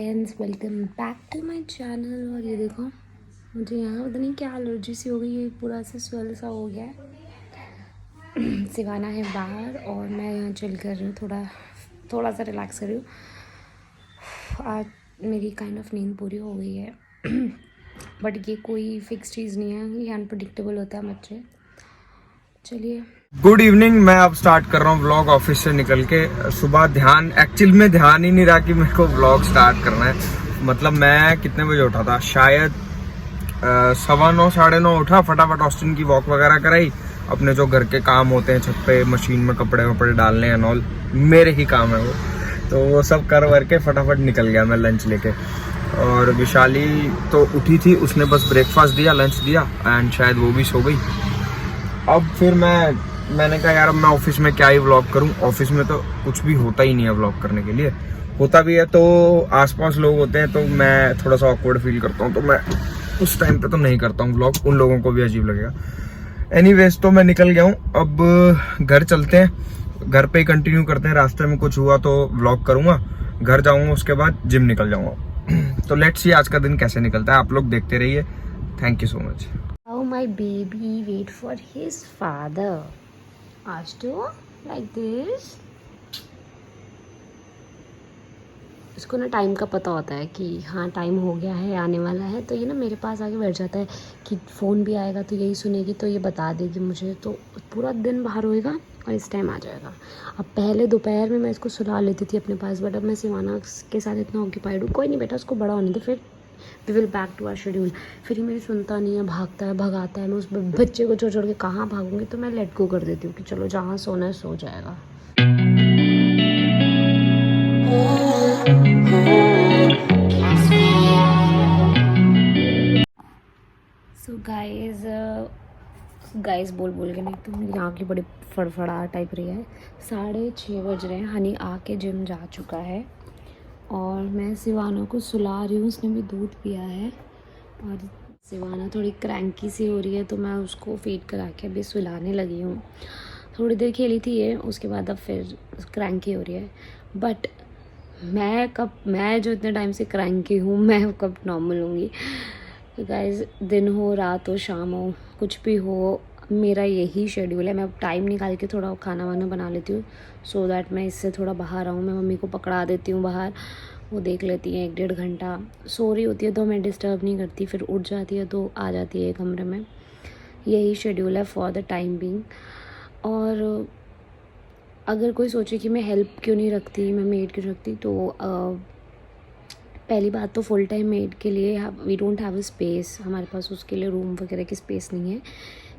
Friends, welcome back to my channel. और ये देखो, मुझे यहाँ पता नहीं क्या एलर्जी सी हो गई है, पूरा से स्वेल सा हो गया है। सिवाना है बाहर और मैं यहाँ चिल कर रही हूँ, थोड़ा सा रिलैक्स कर रही हूँ। आज मेरी काइंड ऑफ नींद पूरी हो गई है। बट ये कोई फिक्स चीज़ नहीं है, ये अनप्रडिक्टेबल होता है बच्चे। चलिए, गुड इवनिंग। मैं अब स्टार्ट कर रहा हूँ व्लॉग ऑफिस से निकल के। सुबह एक्चुअल में ध्यान ही नहीं रहा कि मेरे को व्लॉग स्टार्ट करना है। मतलब मैं कितने बजे उठा था, शायद 9:15 9:30 उठा। फटाफट ऑस्टिन की वॉक वगैरह कराई, अपने जो घर के काम होते हैं छत पे मशीन में कपड़े वपड़े डालने एंड ऑल, मेरे ही काम है वो, तो वो सब कर वर के फटाफट निकल गया मैं लंच लेके। और विशाली तो उठी थी, उसने बस ब्रेकफास्ट दिया, लंच दिया एंड शायद वो भी सो गई। अब फिर मैंने कहा यार अब मैं ऑफिस में क्या ही व्लॉग करूं, ऑफिस में तो कुछ भी होता ही नहीं है व्लॉग करने के लिए। होता भी है तो आसपास लोग होते हैं तो मैं थोड़ा सा ऑकवर्ड फील करता हूं, तो मैं उस टाइम पे तो नहीं करता हूं व्लॉग, उन लोगों को भी अजीब लगेगा। एनीवेज तो मैं निकल गया हूं, अब घर चलते हैं, घर पे ही कंटिन्यू करते हैं। रास्ते में कुछ हुआ तो व्लॉग करूंगा, घर जाऊंगा, उसके बाद जिम निकल जाऊंगा। तो लेट्स सी आज का दिन कैसे निकलता है, आप लोग देखते रहिए। Thank you so much. how my baby wait for his father. Ashtu, like this. इसको ना टाइम का पता होता है कि हाँ टाइम हो गया है, आने वाला है, तो ये ना मेरे पास आके बैठ जाता है कि फ़ोन भी आएगा तो यही सुनेगी, तो ये बता देगी मुझे, तो पूरा दिन बाहर होएगा और इस टाइम आ जाएगा। अब पहले दोपहर में मैं इसको सुला लेती थी अपने पास, बट अब मैं सिवाना के साथ इतना ऑक्यूपाइड हूँ। कोई नहीं बेटा, उसको बड़ा होने दे, फिर we will back to our schedule. फिर ये मेरी सुनता नहीं है, भागता है, भगाता है। मैं उस बच्चे को छोड़ के कहाँ भागूंगी, तो मैं लेट गो कर देती हूँ कि चलो जहाँ सोना है सो जाएगा। सो गाइस बोल के नहीं, तो यहाँ की बड़ी फड़फड़ा टाइप रही है। 6:30 बज रहे हैं, हनी आके जिम जा चुका है और मैं सिवाना को सुला रही हूँ। उसने भी दूध पिया है और सिवाना थोड़ी क्रैंकी सी हो रही है, तो मैं उसको फीड करा के अभी सुलाने लगी हूँ। थोड़ी देर खेली थी ये, उसके बाद अब फिर क्रैंकी हो रही है। बट मैं जो इतने टाइम से क्रैंकी हूँ, मैं कब नॉर्मल होंगी। तो गाइस, दिन हो, रात हो, शाम हो, कुछ भी हो, मेरा यही शेड्यूल है। मैं अब टाइम निकाल के थोड़ा खाना वाना बना लेती हूँ, सो दैट मैं इससे थोड़ा बाहर आऊँ। मैं मम्मी को पकड़ा देती हूँ बाहर, वो देख लेती हैं 1-1.5 घंटा। सो रही होती है तो मैं डिस्टर्ब नहीं करती, फिर उठ जाती है तो आ जाती है कमरे में। यही शेड्यूल है फॉर द टाइम बीइंग। और अगर कोई सोचे कि मैं हेल्प क्यों नहीं रखती, मैं मेड क्यों रखती, तो पहली बात तो फुल टाइम मेड के लिए we don't have a space, हमारे पास उसके लिए रूम वगैरह की स्पेस नहीं है।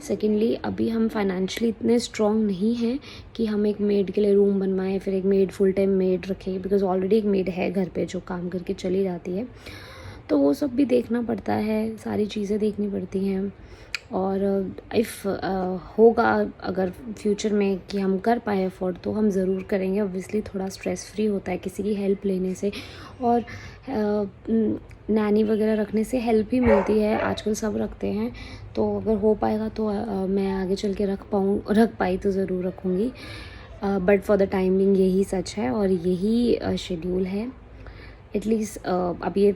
सेकेंडली, अभी हम फाइनेंशियली इतने स्ट्रॉन्ग नहीं हैं कि हम एक मेड के लिए रूम बनवाएं, फिर एक मेड फुल टाइम मेड रखें, बिकॉज ऑलरेडी एक मेड है घर पे जो काम करके चली जाती है। तो वो सब भी देखना पड़ता है, सारी चीज़ें देखनी पड़ती हैं। और इफ़ होगा अगर फ्यूचर में कि हम कर पाए अफोर्ड, तो हम ज़रूर करेंगे। ऑब्वियसली थोड़ा स्ट्रेस फ्री होता है किसी की हेल्प लेने से, और नैनी वगैरह रखने से हेल्प ही मिलती है, आजकल सब रखते हैं। तो अगर हो पाएगा तो मैं आगे चल के रख पाई तो ज़रूर रखूँगी। बट फॉर द टाइमिंग यही सच है और यही शेड्यूल है। एटलीस्ट अब ये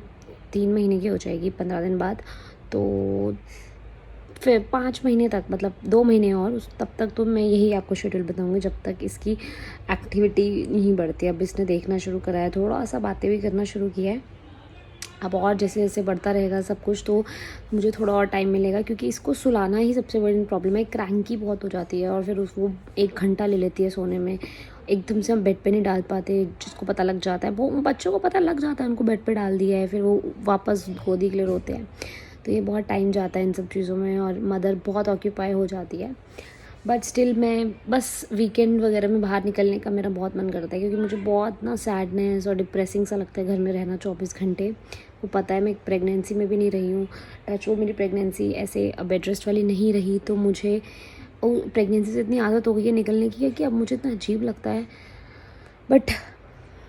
3 महीने की हो जाएगी 15 दिन बाद, तो फिर 5 महीने तक, मतलब 2 महीने और, तब तक तो मैं यही आपको शेड्यूल बताऊंगी जब तक इसकी एक्टिविटी नहीं बढ़ती। अब इसने देखना शुरू करा है, थोड़ा सा बातें भी करना शुरू किया है। अब और जैसे जैसे बढ़ता रहेगा सब कुछ, तो मुझे थोड़ा और टाइम मिलेगा, क्योंकि इसको सुलाना ही सबसे बड़ी प्रॉब्लम है। क्रैंकी बहुत हो जाती है और फिर वो 1 घंटा ले लेती है सोने में। एकदम से हम बेड पे नहीं डाल पाते, जिसको पता लग जाता है, वो बच्चों को पता लग जाता है उनको बेड पे डाल दिया है, फिर वो वापस गोदी के लिए रोते हैं। तो ये बहुत टाइम जाता है इन सब चीज़ों में, और मदर बहुत ऑक्यूपाई हो जाती है। बट स्टिल मैं बस वीकेंड वगैरह में बाहर निकलने का मेरा बहुत मन करता है, क्योंकि मुझे बहुत ना सैडनेस और डिप्रेसिंग सा लगता है घर में रहना 24 घंटे। वो पता है मैं एक प्रेगनेंसी में भी नहीं रही हूँ, टच वो मेरी प्रेगनेंसी ऐसे बेड रेस्ट वाली नहीं रही, तो मुझे प्रेगनेंसी से इतनी आदत हो गई है निकलने की कि अब मुझे इतना अजीब लगता है। But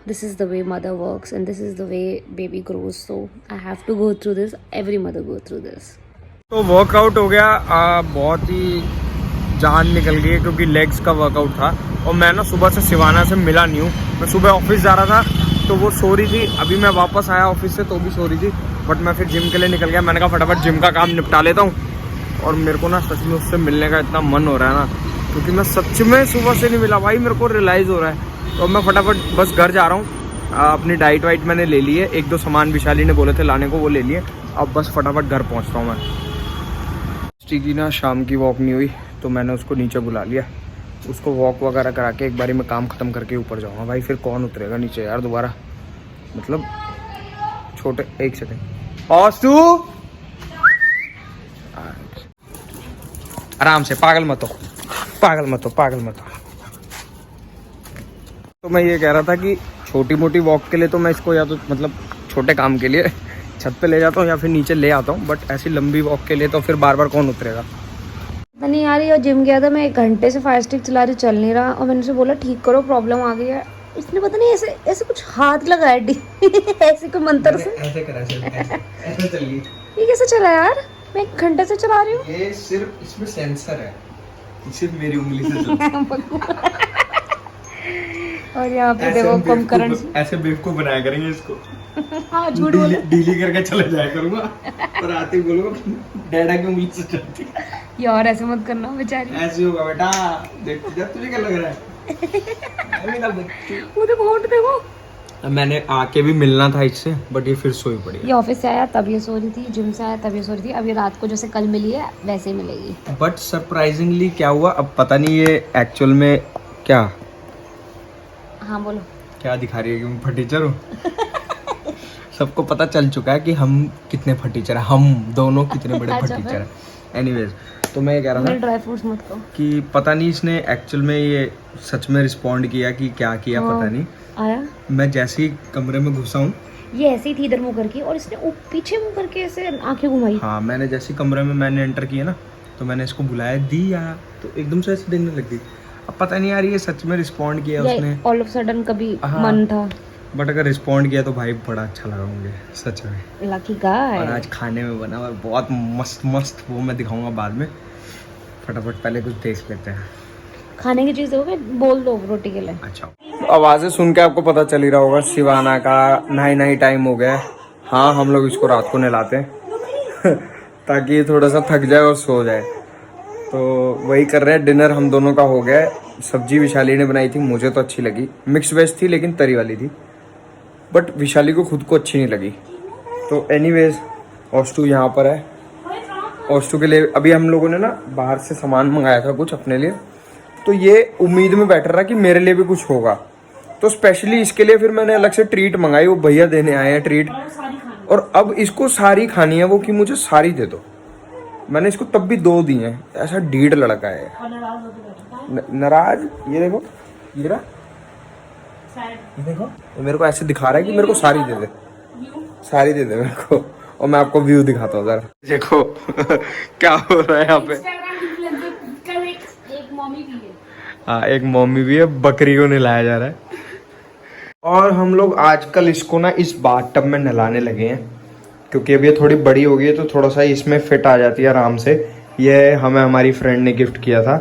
this is the way mother works and this is the way baby grows, so I have to go through this. Every mother go through this. तो वर्कआउट हो गया, बहुत ही जान निकल गई क्योंकि लेग्स का वर्कआउट था। और मैं ना सुबह से सिवाना से मिला नहीं हूँ। मैं सुबह ऑफिस जा रहा था तो वो सो रही थी। अभी मैं वापस आया ऑफिस से तो भी सो रही थी, बट मैं फिर जिम के लिए निकल गया। मैंने कहा फटाफट जिम का काम निपटा लेता हूँ। और मेरे को ना सच में उससे मिलने का इतना मन हो रहा है ना, क्योंकि मैं सच में सुबह से नहीं मिला भाई, मेरे को रियलाइज़ हो रहा है। तो मैं फटाफट बस घर जा रहा हूँ। अपनी डाइट वाइट मैंने ले ली है, 1-2 सामान विशाली ने बोले थे लाने को, वो ले लिए। अब बस फटाफट घर पहुँचता हूँ मैं। की ना शाम की वॉक नहीं हुई तो मैंने उसको नीचे बुला लिया। उसको वॉक वगैरह करा के एक बारी मैं काम ख़त्म करके ऊपर जाऊँगा भाई। फिर कौन उतरेगा नीचे यार दोबारा, मतलब छोटे। 1 सेकेंड ऑस्टू, आराम से, पागल मत हो, पागल मत हो, पागल मत हो। तो मैं ये कह रहा था कि छोटी मोटी वॉक के लिए तो मैं इसको या तो मतलब छोटे काम के लिए छत पे ले जाता हूँ या फिर नीचे ले आता हूँ, बट ऐसी लंबी वॉक के लिए तो फिर बार बार कौन उतरेगा। पता नहीं यार, ये जिम गया था, मैं 1 घंटे से फायर स्टिक चला रही, चल नहीं रहा। और मैंने उसे बोला ठीक करो, प्रॉब्लम आ गई है। इसने पता नहीं ऐसे ऐसे कुछ हाथ लगाया ऐसे कोई मंत्र से ऐसे करा, ऐसे चलिए। ये कैसे चला यार, मैं 1 घंटे से चला रही हूँ। ये सिर्फ इसमें सेंसर है, सिर्फ मेरी उंगली से चलता है। और यहाँ पे देखो कम करंट, ऐसे बेवकूफ बनाया करेंगे इसको। हाँ झूठ बोले, डीली करके चले जाया करूंगा और आते ही बोलूंगा डैडा की उंगली से चलती है। यार ऐसे मत करना बेचारी। ऐसे होगा बेटा, देख तुझे क्या लग रहा है। वो देखो होंठ देखो। मैंने आके भी मिलना था इससे, बट ये फिर सोई पड़ी। ये ऑफिस से आया तब ये सो रही थी, जिम से आया तब ये सो रही थी। अब ये रात को जैसे कल मिली है वैसे ही मिलेगी। बट सरप्राइजिंगली क्या हुआ, अब पता नहीं ये एक्चुअल में क्या, हाँ बोलो क्या दिखा रही है कि मैं फटीचर हूँ। सबको पता चल चुका है कि हम कितने फटीचर हैं, हम दोनों कितने बड़े फटीचर हैं। एनीवेज, तो मैं ये कह रहा था ड्राई फ्रूट्स मत खाओ कि पता नहीं इसने एक्चुअल में ये सच में रिस्पॉन्ड किया कि क्या किया, पता नहीं। आया, मैं जैसे ही कमरे में घुसा हूँ, ये ऐसे ही थी इधर मुंह करके, और इसने पीछे मुंह करके ऐसे आंखें घुमाई। हाँ, मैंने जैसे ही कमरे में मैंने एंटर किया ना, तो मैंने इसको बुलाया, दिया, तो एकदम से ऐसे देखने लग गई। अब पता नहीं यार ये सच में रिस्पॉन्ड किया उसने, ऑल ऑफ सडन कभी हाँ, मन था। बट अगर रिस्पॉन्ड किया तो भाई बड़ा अच्छा लगा मुझे सच में। Lucky guy. और आज खाने में बना हुआ बहुत मस्त मस्त, वो मैं दिखाऊंगा बाद में। फटाफट पहले कुछ देख लेते हैं। खाने की चीज होगी, बोल दो रोटी के लिए। अच्छा, आवाज़ें सुन के आपको पता चल ही रहा होगा शिवाना का नहाई टाइम हो गया है। हाँ, हम लोग इसको रात को नहलाते हैं ताकि ये थोड़ा सा थक जाए और सो जाए। तो वही कर रहे हैं। डिनर हम दोनों का हो गया है। सब्जी विशाली ने बनाई थी, मुझे तो अच्छी लगी, मिक्स वेज थी लेकिन तरी वाली थी, बट विशाली को खुद को अच्छी नहीं लगी। तो एनीवेज, ऑस्टू यहाँ पर है। ऑस्टू के लिए अभी हम लोगों ने ना बाहर से सामान मंगाया था कुछ अपने लिए, तो ये उम्मीद में बैठ रहा कि मेरे लिए भी कुछ होगा, तो स्पेशली इसके लिए फिर मैंने अलग से ट्रीट मंगाई। वो भैया देने आए हैं ट्रीट, और अब इसको सारी खानी है वो कि मुझे सारी दे दो। मैंने इसको तब भी 2 दी हैं। ऐसा ढीठ लड़का है नाराज। ये देखो, ये रहा, ये देखो, ये मेरे को ऐसे दिखा रहा है कि मेरे को सारी दे दे, सारी दे दे मेरे को। और मैं आपको व्यू दिखाता हूँ जरा, देखो क्या हो रहा है यहाँ पे। हाँ, एक मम्मी भी है, बकरी को नहलाया जा रहा है। और हम लोग आजकल इसको ना इस बाथटब में नहलाने लगे हैं, क्योंकि अब ये थोड़ी बड़ी हो गई है तो थोड़ा सा इसमें फिट आ जाती है आराम से। ये हमें हमारी फ्रेंड ने गिफ्ट किया था,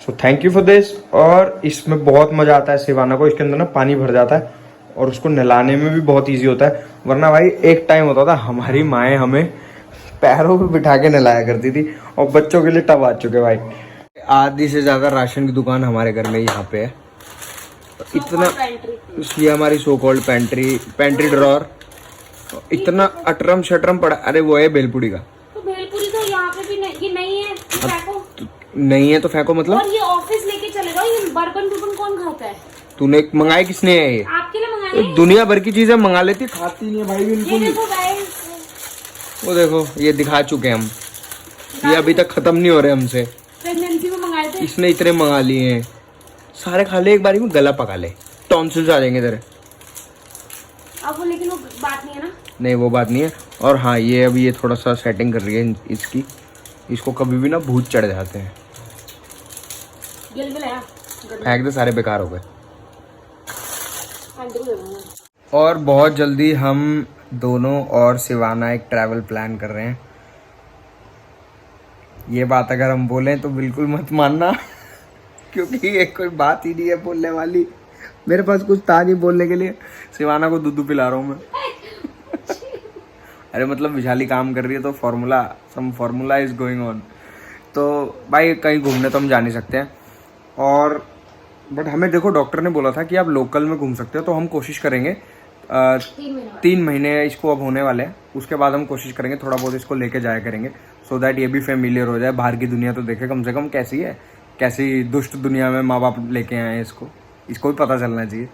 so thank you for this. और इसमें बहुत मज़ा आता है शिवाना को, इसके अंदर ना पानी भर जाता है और उसको नहलाने में भी बहुत ईजी होता है। वरना भाई एक टाइम होता था हमारी माएँ हमें पैरों पे बिठा के नहलाया करती थी, और बच्चों के लिए टब आ चुके भाई। आधी से ज़्यादा राशन की दुकान हमारे घर में यहाँ पे है। इतना, ये हमारी सो कॉल्ड पेंट्री ड्रॉर, इतना अटरम शटरम पड़ा। अरे वो है भेलपुरी का, तो भेलपुरी तो यहाँ पे भी नहीं, ये नहीं है, ये फेंको। नहीं है तो फेंको मतलब। और ये ऑफिस लेके चले जाओ, ये बर्तन कौन खाता है? तूने मंगाई किसने है ये? आपके लिए मंगाई है। दुनिया भर की चीजें मंगा लेती, खाती नहीं है भाई बिल्कुल। ये देखो गाइस, वो देखो, ये दिखा चुके हम, ये अभी तक खत्म नहीं हो रहे हमसे। प्रेगनेंसी में मंगाए थे इसने, इतने मंगा लिए हैं, सारे खा ले एक बारी में, गला पका ले, टॉन्सिल्स आ जाएंगे तेरे। अब वो, लेकिन वो बात नहीं है ना। नहीं, वो बात नहीं है। और हाँ, ये अभी ये थोड़ा सा सेटिंग कर रही है इसकी, इसको कभी भी ना भूत चढ़ जाते हैं। फेंक दे, सारे बेकार हो गए। और बहुत जल्दी हम दोनों और शिवाना एक ट्रैवल प्लान कर रहे हैं। ये बात अगर हम बोलें तो बिल्कुल मत मानना क्योंकि ये कोई बात ही नहीं है बोलने वाली। मेरे पास कुछ था नहीं बोलने के लिए, शिवाना को दूध पिला रहा हूँ मैं। अरे मतलब विशाली काम कर रही है तो फॉर्मूला इज गोइंग ऑन। तो भाई कहीं घूमने तो हम जा नहीं सकते हैं, और बट हमें देखो डॉक्टर ने बोला था कि आप लोकल में घूम सकते हो, तो हम कोशिश करेंगे 3 महीने इसको अब होने वाले हैं, उसके बाद हम कोशिश करेंगे थोड़ा बहुत इसको लेके जाया करेंगे, सो दैट ये भी फेमिलियर हो जाए, बाहर की दुनिया तो देखे कम से कम कैसी है, कैसी दुष्ट दुनिया में माँ बाप लेके आए हैं इसको भी पता चलना चाहिए।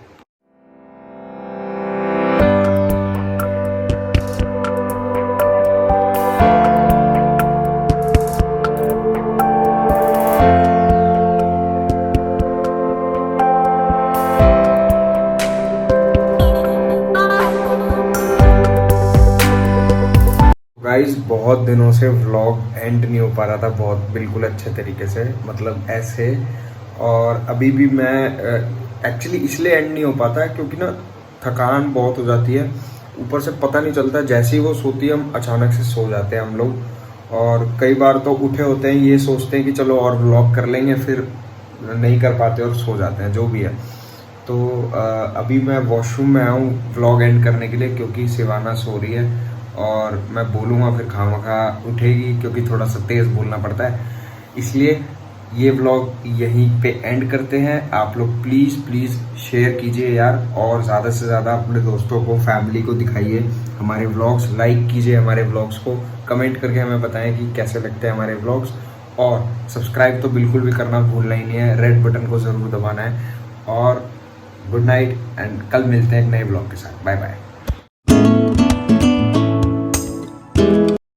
गाइस बहुत दिनों से व्लॉग एंड नहीं हो पा रहा था बहुत बिल्कुल अच्छे तरीके से, मतलब ऐसे, और अभी भी मैं एक्चुअली इसलिए एंड नहीं हो पाता है क्योंकि ना थकान बहुत हो जाती है, ऊपर से पता नहीं चलता, जैसे ही वो सोती है हम अचानक से सो जाते हैं हम लोग, और कई बार तो उठे होते हैं ये सोचते हैं कि चलो और व्लॉग कर लेंगे, फिर नहीं कर पाते और सो जाते हैं, जो भी है। तो अभी मैं वॉशरूम में आया हूँ व्लॉग एंड करने के लिए, क्योंकि शिवाना सो रही है और मैं बोलूँगा फिर खामखा उठेगी, क्योंकि थोड़ा सा तेज़ बोलना पड़ता है, इसलिए ये व्लॉग यहीं पे एंड करते हैं। आप लोग प्लीज़ शेयर कीजिए यार, और ज़्यादा से ज़्यादा अपने दोस्तों को, फैमिली को दिखाइए हमारे व्लॉग्स, लाइक कीजिए हमारे व्लॉग्स को, कमेंट करके हमें बताएं कि कैसे लगते हैं हमारे व्लॉग्स, और सब्सक्राइब तो बिल्कुल भी करना भूलना ही नहीं है, रेड बटन को ज़रूर दबाना है। और गुड नाइट, एंड कल मिलते हैं एक नए व्लॉग के साथ। Bye bye.